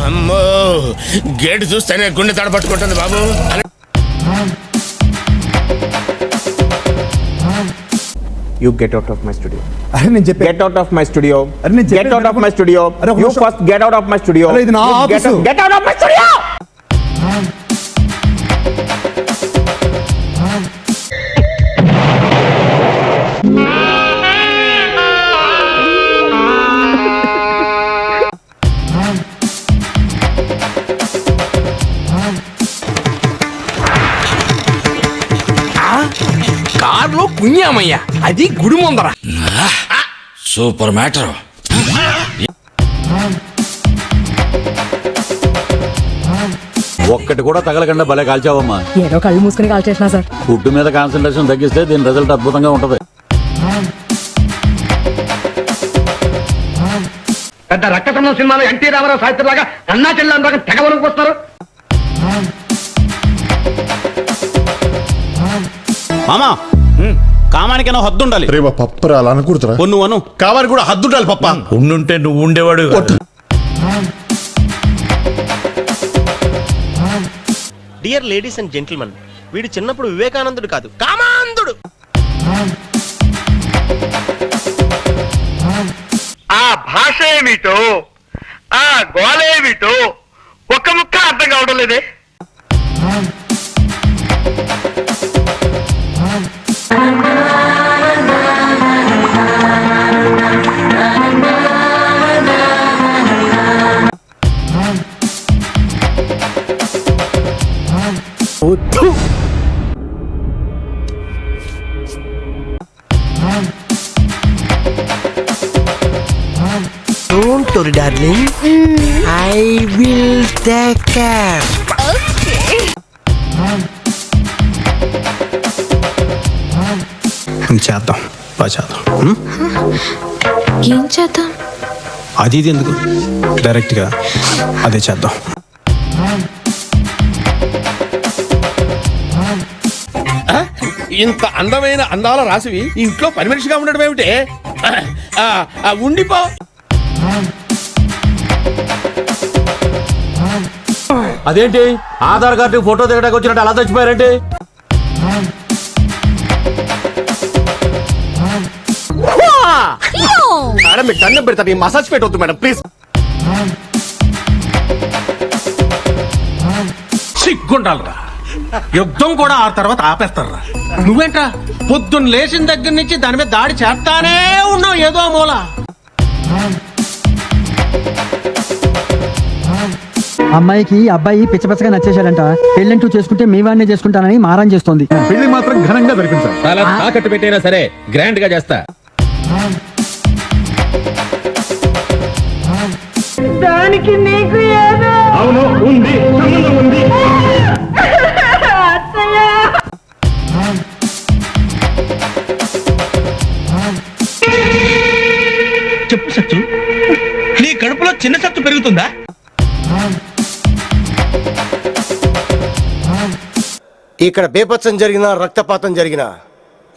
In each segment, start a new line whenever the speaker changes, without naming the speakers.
అమ్మో గేటు చూస్తేనే గుండె తడపట్టుకుంటుంది బాబు.
You get out of my studio.
అరే నేను చెప్పే
Get out of my studio.
అరే నేను
Get out of my studio.
అరే ఒక
You
నిమిషం.
first get out of my studio.
అరే ఇది నా
You
office.
Get out of my studio.
కారులో కుయ్యామయ్యా, అది గుడి ముందర.
Super matter.
ఒక్కటి కూడా తగలకుండా భలే కాల్చావమ్మా.
ఏదో కళ్ళు మూసుకుని కాల్ చేసినా సార్.
ఫుడ్ మీద కాన్సన్ట్రేషన్ తగ్గిస్తే దీని రిజల్ట్ అద్భుతంగా ఉంటది.
పెద్ద రక్తసంబంధం సినిమాలో ఎన్టీ రామారావు సాహిత్యం లాగా అన్నా చెల్లి తెగ వరకు వస్తారు.
మామా కామానికైనా హద్దు ఉండాలి.
రే పప్పరా అలా అనకూడదురా.
నువ్వు అను.
కావాలి కూడా హద్దు ఉండాలి పప్ప.
ఉండుంటే నువ్వు ఉండేవాడు.
డియర్ లేడీస్ అండ్ జెంటిల్మెన్, వీడు చిన్నప్పుడు వివేకానందుడు కాదు, కామాంధుడు.
ఆ భాష ఏమిటో, ఆ గోలేమిటో ఒక్క ముక్క అర్థం కావడం లేదే.
Don't worry, darling. I will take care.
చేద్దాం బాగా చేద్దాం.
ఏం చేద్దాం?
అది ఇది ఎందుకు, డైరెక్ట్గా అదే చేద్దాం.
ఇంత అందమైన అందాల రాసివి ఇంట్లో పని మనిషిగా ఉండడం ఏమిటే? ఉండిపో.
అదేంటి ఆధార్ కార్డు ఫోటో దిగడానికి వచ్చినట్టు అలా చచ్చిపోయారేంటి?
మేడం మీకు దండం పెడతాను, ఈ మసాజ్ పెట్టవద్దు మేడం ప్లీజ్.
సిగ్గుండాలరా, యుద్ధం కూడా ఆ తర్వాత ఆపేస్తారా. నువ్వేంట్రా పొద్దున్న లేచిన దగ్గర నుంచి దాని మీద దాడి చేస్తానే ఉన్నావు ఏదో మూల.
అమ్మాయికి అబ్బాయి పిచ్చపిచ్చగా నచ్చేశాడంట. పెళ్ళంటూ చేసుకుంటే మీ వాడినే చేసుకుంటానని మారం చేస్తోంది.
పెళ్లి మాత్రం ఘనంగా జరిపించాలి.
చాలా తాకట్టు పెట్టైనా సరే గ్రాండ్ గా చేస్తా.
దానికి నీకు ఏదో
అవును ఉంది, సంబంధం ఉంది.
చెప్పు సచ్చు, నీ కడుపులో చిన్న సత్తు పెరుగుతుందా?
ఇక్కడ బేపత్సం జరిగినా రక్తపాతం జరిగినా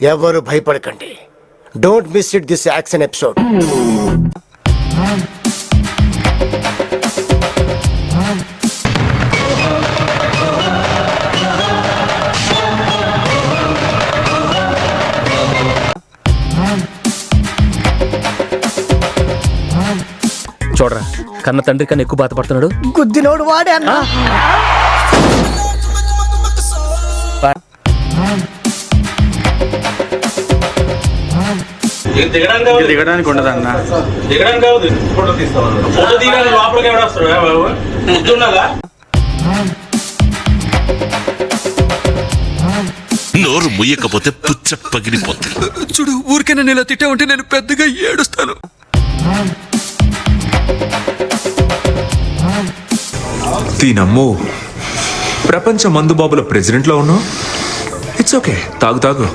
ఎవరు భయపడకండి. Don't miss it this action episode.
చూడరా, కన్న తండ్రి కన్నా ఎక్కువ బాధపడుతున్నాడు.
గుద్దినోడు వాడే అన్న.
దిగడానికి ఉండదు అన్న.
నోరు ముయ్యకపోతే పుచ్చ పగిలిపోతుంది.
చూడు, ఊరికే నేను ఇలా తిట్టావంటే నేను పెద్దగా ఏడుస్తాను.
దీనమ్మో, ప్రపంచ మందుబాబుల ప్రెసిడెంట్ లో ఉన్నావు. ఇట్స్ ఓకే, తాగు తాగు.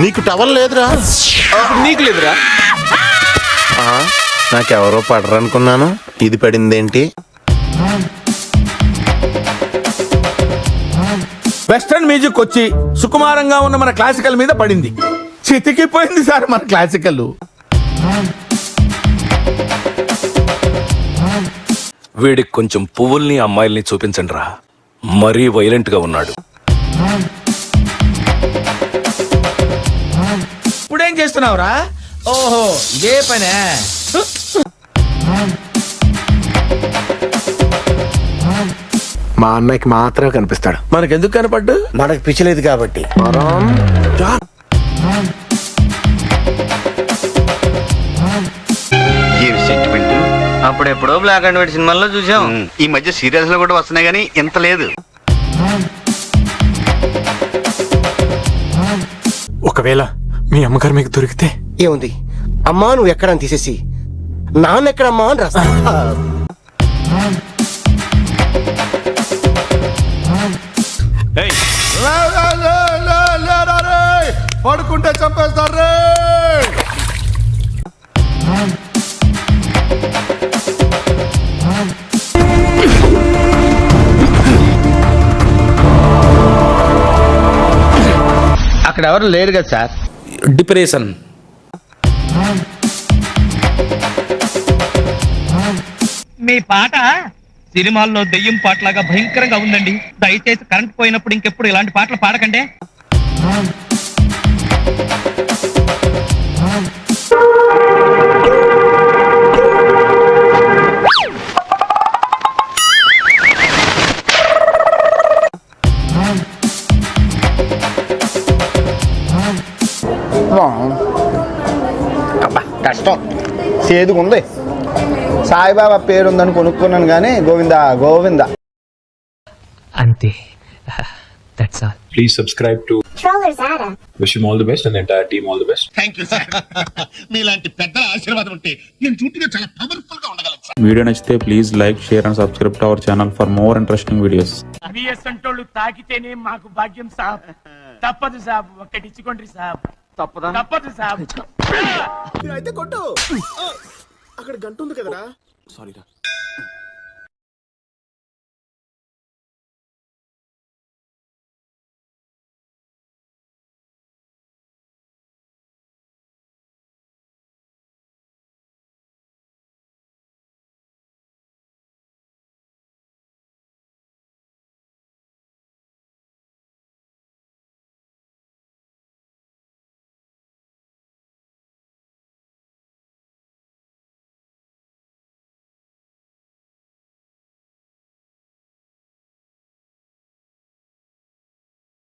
నీకు టవల్ లేదురా?
నీకు లేదురా?
నాకెవరో పడరు అనుకున్నాను, ఇది పడిందేంటి?
వెస్టర్న్ మ్యూజిక్ వచ్చి సుకుమారంగా ఉన్న మన క్లాసికల్ మీద పడింది. చితికిపోయింది సార్ మన క్లాసికల్.
వీడికి కొంచెం పువ్వుల్ని అమ్మాయిల్ని చూపించండి రా, మరీ వైలెంట్ గా ఉన్నాడు.
ఇప్పుడేం చేస్తున్నావురా? ఓహో ఇదే పనే.
మా అన్నయ్యకి మాత్రమే కనిపిస్తాడు.
మనకెందుకు కనపడ్డు?
మనకు పిచ్చలేదు కాబట్టి.
ఏమి సెంటిమెంట్. అప్పుడెప్పుడో బ్లాక్ అండ్ వైట్ సినిమాల్లో చూసాం. ఈ మధ్య సీరియల్స్ లో కూడా వస్తున్నాయి కానీ ఇంత లేదు.
ఒకవేళ మీ అమ్మగారు మీకు దొరికితే
ఏముంది, అమ్మా నువ్వు ఎక్కడని తీసేసి నాన్న ఎక్కడమ్మా అని రాస్తా.
పడుకుంటే చంపేస్తారు.
అక్కడ ఎవరు లేరు కదా సార్.
డిప్రెషన్.
మీ పాట సినిమాల్లో దెయ్యం పాటలాగా భయంకరంగా ఉందండి. దయచేసి కరెంట్ పోయినప్పుడు ఇంకెప్పుడు ఇలాంటి పాటలు పాడకండి.
కష్టం చేదుగుంది. సాయిబాబా పేరుందని కొనుక్కున్నాను కానీ గోవిందా గోవిందా.
అంతే. That's all.
Please subscribe to wish you all the best and entire team all the best.
Thank you sir. మీలాంటి పెద్దల ఆశీర్వాదం ఉంటే నేను చుట్టూ చాలా పవర్ఫుల్ గా ఉండగలను సార్.
వీడియో నచ్చితే please like, share and subscribe to our channel for more interesting videos.
అసంటోళ్ళు తాకితేనే మాకు భాగ్యం సాబ్. తప్పదు సాబ్, ఒక్కటిచ్చుకోండి సాబ్. తప్పదు సాబ్.
అయితే కొట్టు. అక్కడ గంట ఉంది కదరా. సారీరా.